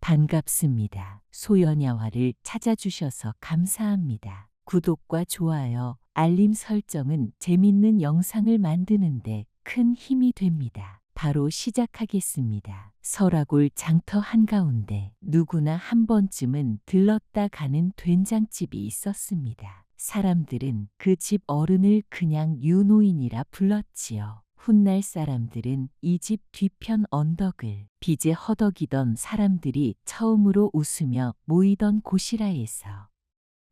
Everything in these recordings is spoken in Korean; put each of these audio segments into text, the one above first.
반갑습니다. 소연야화를 찾아주셔서 감사합니다. 구독과 좋아요, 알림 설정은 재밌는 영상을 만드는데 큰 힘이 됩니다. 바로 시작하겠습니다. 설화골 장터 한가운데 누구나 한 번쯤은 들렀다 가는 된장집이 있었습니다. 사람들은 그 집 어른을 그냥 유노인이라 불렀지요. 훗날 사람들은 이 집 뒤편 언덕을 빚에 허덕이던 사람들이 처음으로 웃으며 모이던 곳이라 해서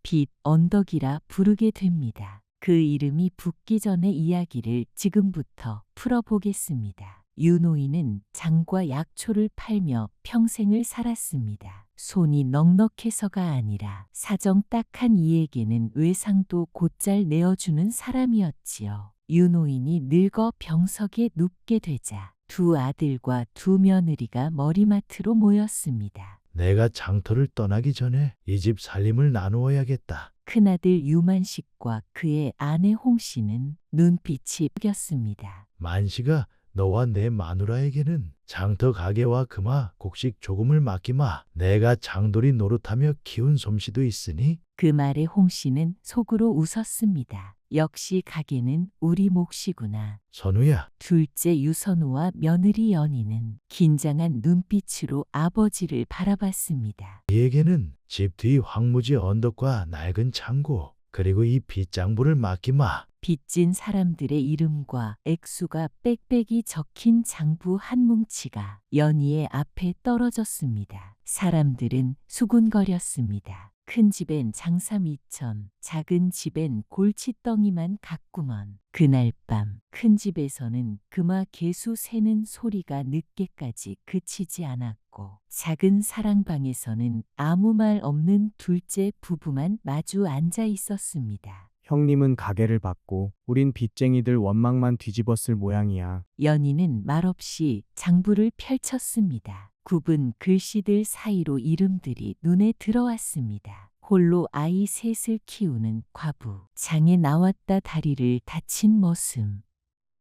빚 언덕이라 부르게 됩니다. 그 이름이 붙기 전의 이야기를 지금부터 풀어보겠습니다. 유노인은 장과 약초를 팔며 평생을 살았습니다. 손이 넉넉해서가 아니라 사정 딱한 이에게는 외상도 곧잘 내어주는 사람이었지요. 유노인이 늙어 병석에 눕게 되자 두 아들과 두 며느리가 머리맡으로 모였습니다. 내가 장터를 떠나기 전에 이 집 살림을 나누어야겠다. 큰아들 유만식과 그의 아내 홍씨는 눈빛이 쁘겼습니다. 만식아, 너와 내 마누라에게는 장터 가게와 금화, 곡식 조금을 맡기마. 내가 장돌이 노릇하며 키운 솜씨도 있으니. 그 말에 홍씨는 속으로 웃었습니다. 역시 가게는 우리 몫이구나. 선우야, 둘째 유선우와 며느리 연희는 긴장한 눈빛으로 아버지를 바라봤습니다. 이에게는 집 뒤 황무지 언덕과 낡은 창고, 그리고 이 빗장부를 맡기마. 빚진 사람들의 이름과 액수가 빽빽이 적힌 장부 한 뭉치가 연희의 앞에 떨어졌습니다. 사람들은 수군거렸습니다. 큰 집엔 장사 미천, 작은 집엔 골칫덩이만 갔구먼. 그날 밤 큰 집에서는 금화 개수 세는 소리가 늦게까지 그치지 않았고, 작은 사랑방에서는 아무 말 없는 둘째 부부만 마주 앉아 있었습니다. 형님은 가게를 받고 우린 빚쟁이들 원망만 뒤집었을 모양이야. 연희는 말없이 장부를 펼쳤습니다. 굽은 글씨들 사이로 이름들이 눈에 들어왔습니다. 홀로 아이 셋을 키우는 과부, 장에 나왔다 다리를 다친 머슴,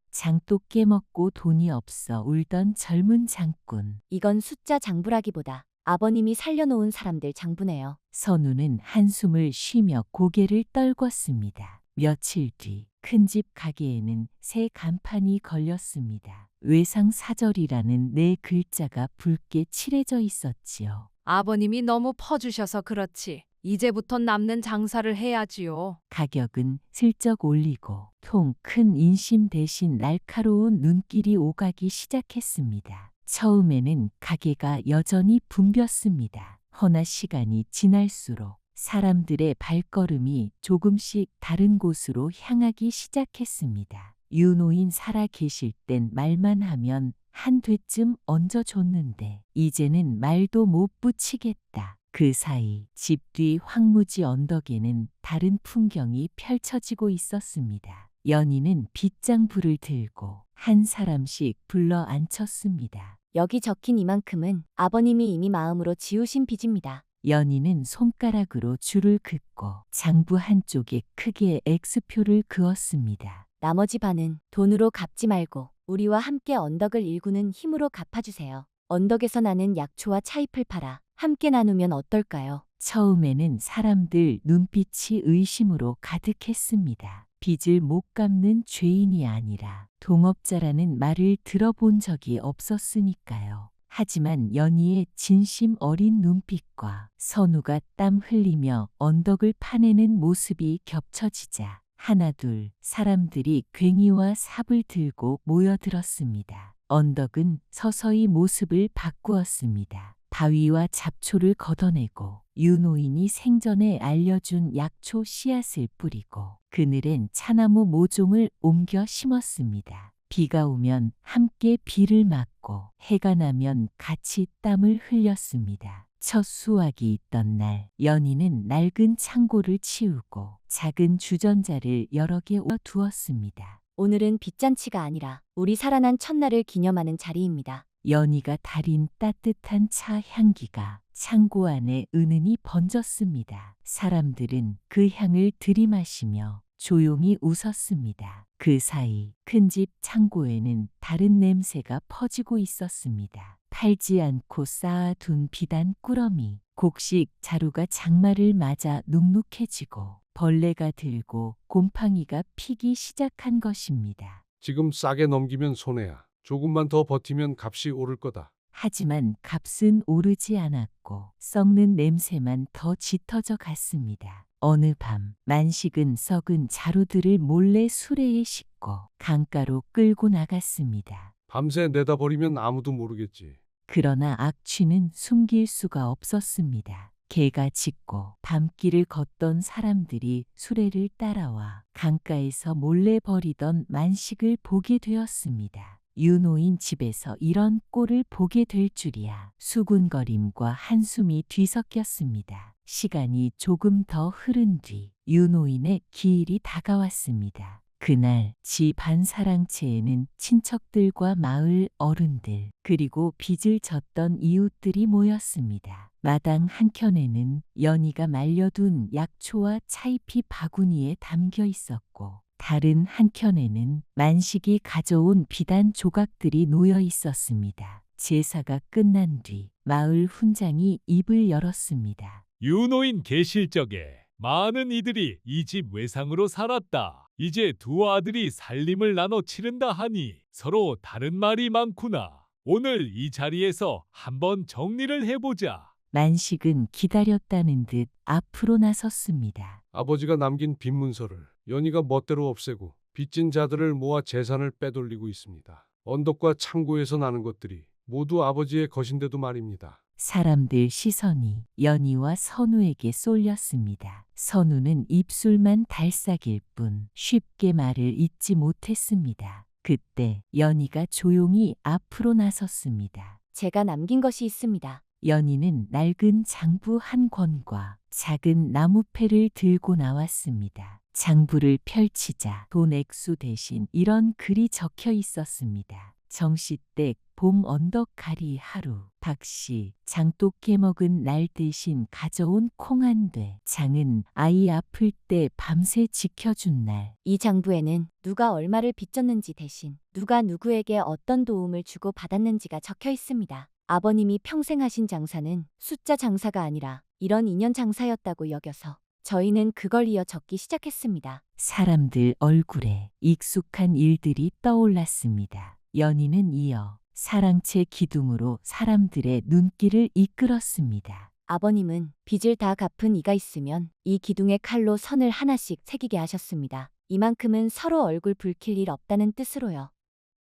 장도 깨먹고 돈이 없어 울던 젊은 장꾼. 이건 숫자 장부라기보다 아버님이 살려놓은 사람들 장부네요. 선우는 한숨을 쉬며 고개를 떨궜습니다. 며칠 뒤 큰 집 가게에는 새 간판이 걸렸습니다. 외상사절이라는 네 글자가 붉게 칠해져 있었지요. 아버님이 너무 퍼주셔서 그렇지. 이제부터 남는 장사를 해야지요. 가격은 슬쩍 올리고 통 큰 인심 대신 날카로운 눈길이 오가기 시작했습니다. 처음에는 가게가 여전히 붐볐습니다. 허나 시간이 지날수록 사람들의 발걸음이 조금씩 다른 곳으로 향하기 시작했습니다. 유노인 살아 계실 땐 말만 하면 한 되쯤 얹어줬는데 이제는 말도 못 붙이겠다. 그 사이 집 뒤 황무지 언덕에는 다른 풍경이 펼쳐지고 있었습니다. 연희는 빗장불을 들고 한 사람씩 불러 앉혔습니다. 여기 적힌 이만큼은 아버님이 이미 마음으로 지우신 빚입니다. 연희는 손가락으로 줄을 긋고 장부 한쪽에 크게 X표를 그었습니다. 나머지 반은 돈으로 갚지 말고 우리와 함께 언덕을 일구는 힘으로 갚아주세요. 언덕에서 나는 약초와 차잎을 팔아 함께 나누면 어떨까요? 처음에는 사람들 눈빛이 의심으로 가득했습니다. 빚을 못 갚는 죄인이 아니라 동업자라는 말을 들어본 적이 없었으니까요. 하지만 연희의 진심 어린 눈빛과 선우가 땀 흘리며 언덕을 파내는 모습이 겹쳐지자 하나둘 사람들이 괭이와 삽을 들고 모여들었습니다. 언덕은 서서히 모습을 바꾸었습니다. 바위와 잡초를 걷어내고 유노인이 생전에 알려준 약초 씨앗을 뿌리고 그늘엔 차나무 모종을 옮겨 심었습니다. 비가 오면 함께 비를 맞고 해가 나면 같이 땀을 흘렸습니다. 첫 수확이 있던 날 연희는 낡은 창고를 치우고 작은 주전자를 여러 개 두었습니다. 오늘은 빚잔치가 아니라 우리 살아난 첫날을 기념하는 자리입니다. 연희가 달인 따뜻한 차 향기가 창고 안에 은은히 번졌습니다. 사람들은 그 향을 들이마시며 조용히 웃었습니다. 그 사이 큰 집 창고에는 다른 냄새가 퍼지고 있었습니다. 팔지 않고 쌓아둔 비단 꾸러미, 곡식 자루가 장마를 맞아 눅눅해지고 벌레가 들고 곰팡이가 피기 시작한 것입니다. 지금 싸게 넘기면 손해야. 조금만 더 버티면 값이 오를 거다. 하지만 값은 오르지 않았고 썩는 냄새만 더 짙어져 갔습니다. 어느 밤 만식은 썩은 자루들을 몰래 수레에 싣고 강가로 끌고 나갔습니다. 밤새 내다버리면 아무도 모르겠지. 그러나 악취는 숨길 수가 없었습니다. 개가 짖고 밤길을 걷던 사람들이 수레를 따라와 강가에서 몰래 버리던 만식을 보게 되었습니다. 유노인 집에서 이런 꼴을 보게 될 줄이야. 수군거림과 한숨이 뒤섞였습니다. 시간이 조금 더 흐른 뒤 유노인의 기일이 다가왔습니다. 그날 집 반사랑채에는 친척들과 마을 어른들 그리고 빚을 졌던 이웃들이 모였습니다. 마당 한켠에는 연희가 말려둔 약초와 차잎이 바구니에 담겨 있었고 다른 한켠에는 만식이 가져온 비단 조각들이 놓여 있었습니다. 제사가 끝난 뒤 마을 훈장이 입을 열었습니다. 유노인 계실 적에 많은 이들이 이 집 외상으로 살았다. 이제 두 아들이 살림을 나눠 치른다 하니 서로 다른 말이 많구나. 오늘 이 자리에서 한번 정리를 해보자. 만식은 기다렸다는 듯 앞으로 나섰습니다. 아버지가 남긴 빚 문서를 연희가 멋대로 없애고 빚진 자들을 모아 재산을 빼돌리고 있습니다. 언덕과 창고에서 나는 것들이 모두 아버지의 것인데도 말입니다. 사람들 시선이 연희와 선우에게 쏠렸습니다. 선우는 입술만 달싹일 뿐 쉽게 말을 잇지 못했습니다. 그때 연희가 조용히 앞으로 나섰습니다. 제가 남긴 것이 있습니다. 연희는 낡은 장부 한 권과 작은 나무패를 들고 나왔습니다. 장부를 펼치자 돈 액수 대신 이런 글이 적혀 있었습니다. 정시댁 봄 언덕가리 하루, 박씨 장독 해먹은 날 대신 가져온 콩 한 돼, 장은 아이 아플 때 밤새 지켜준 날. 이 장부에는 누가 얼마를 빚졌는지 대신 누가 누구에게 어떤 도움을 주고 받았는지가 적혀 있습니다. 아버님이 평생 하신 장사는 숫자 장사가 아니라 이런 인연 장사였다고 여겨서 저희는 그걸 이어 적기 시작했습니다. 사람들 얼굴에 익숙한 일들이 떠올랐습니다. 연희는 이어 사랑채 기둥으로 사람들의 눈길을 이끌었습니다. 아버님은 빚을 다 갚은 이가 있으면 이 기둥에 칼로 선을 하나씩 새기게 하셨습니다. 이만큼은 서로 얼굴 붉힐 일 없다는 뜻으로요.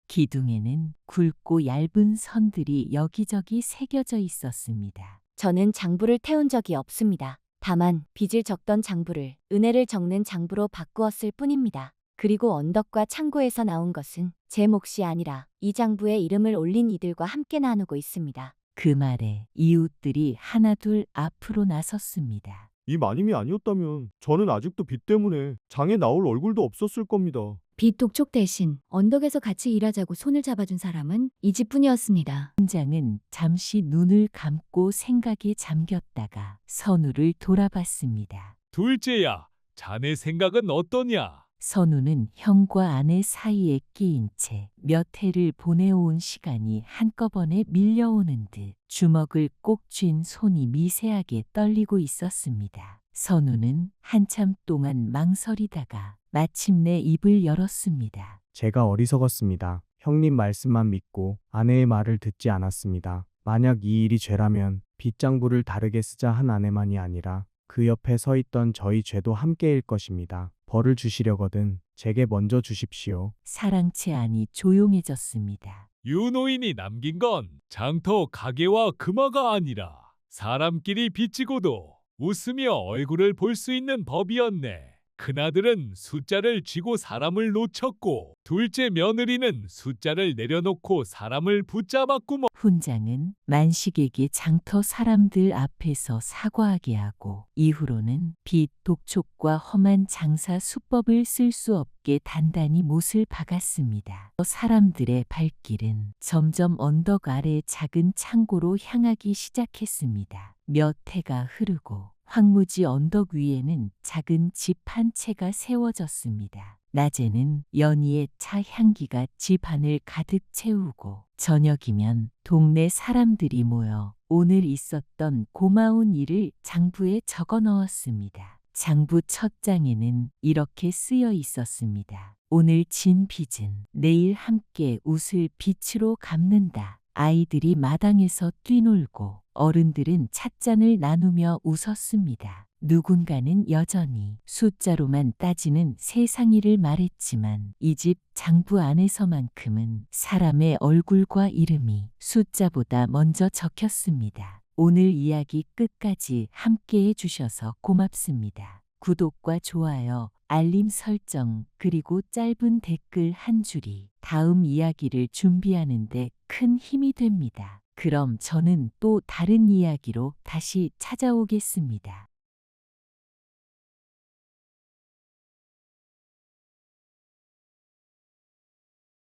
기둥에는 굵고 얇은 선들이 여기저기 새겨져 있었습니다. 저는 장부를 태운 적이 없습니다. 다만 빚을 적던 장부를 은혜를 적는 장부로 바꾸었을 뿐입니다. 그리고 언덕과 창고에서 나온 것은 제 몫이 아니라 이 장부에 이름을 올린 이들과 함께 나누고 있습니다. 그 말에 이웃들이 하나둘 앞으로 나섰습니다. 이 마님이 아니었다면 저는 아직도 빚 때문에 장에 나올 얼굴도 없었을 겁니다. 빚 독촉 대신 언덕에서 같이 일하자고 손을 잡아준 사람은 이 집뿐이었습니다. 훈장은 잠시 눈을 감고 생각에 잠겼다가 선우를 돌아봤습니다. 둘째야, 자네 생각은 어떠냐? 선우는 형과 아내 사이에 끼인 채 몇 해를 보내온 시간이 한꺼번에 밀려오는 듯 주먹을 꼭 쥔 손이 미세하게 떨리고 있었습니다. 선우는 한참 동안 망설이다가 마침내 입을 열었습니다. 제가 어리석었습니다. 형님 말씀만 믿고 아내의 말을 듣지 않았습니다. 만약 이 일이 죄라면 빚장부를 다르게 쓰자 한 아내만이 아니라 그 옆에 서 있던 저희 죄도 함께일 것입니다. 벌을 주시려거든 제게 먼저 주십시오. 사랑채 안이 조용해졌습니다. 유노인이 남긴 건 장터 가게와 금화가 아니라 사람끼리 빚지고도 웃으며 얼굴을 볼 수 있는 법이었네. 큰아들은 숫자를 쥐고 사람을 놓쳤고 둘째 며느리는 숫자를 내려놓고 사람을 붙잡았구먼. 훈장은 만식에게 장터 사람들 앞에서 사과하게 하고 이후로는 빚, 독촉과 험한 장사 수법을 쓸 수 없게 단단히 못을 박았습니다. 사람들의 발길은 점점 언덕 아래 작은 창고로 향하기 시작했습니다. 몇 해가 흐르고 황무지 언덕 위에는 작은 집 한 채가 세워졌습니다. 낮에는 연희의 차 향기가 집 안을 가득 채우고 저녁이면 동네 사람들이 모여 오늘 있었던 고마운 일을 장부에 적어 넣었습니다. 장부 첫 장에는 이렇게 쓰여 있었습니다. 오늘 진 빚은 내일 함께 웃을 빛으로 갚는다. 아이들이 마당에서 뛰놀고 어른들은 찻잔을 나누며 웃었습니다. 누군가는 여전히 숫자로만 따지는 세상 일을 말했지만 이 집 장부 안에서만큼은 사람의 얼굴과 이름이 숫자보다 먼저 적혔습니다. 오늘 이야기 끝까지 함께해 주셔서 고맙습니다. 구독과 좋아요, 알림 설정, 그리고 짧은 댓글 한 줄이 다음 이야기를 준비하는데 큰 힘이 됩니다. 그럼 저는 또 다른 이야기로 다시 찾아오겠습니다.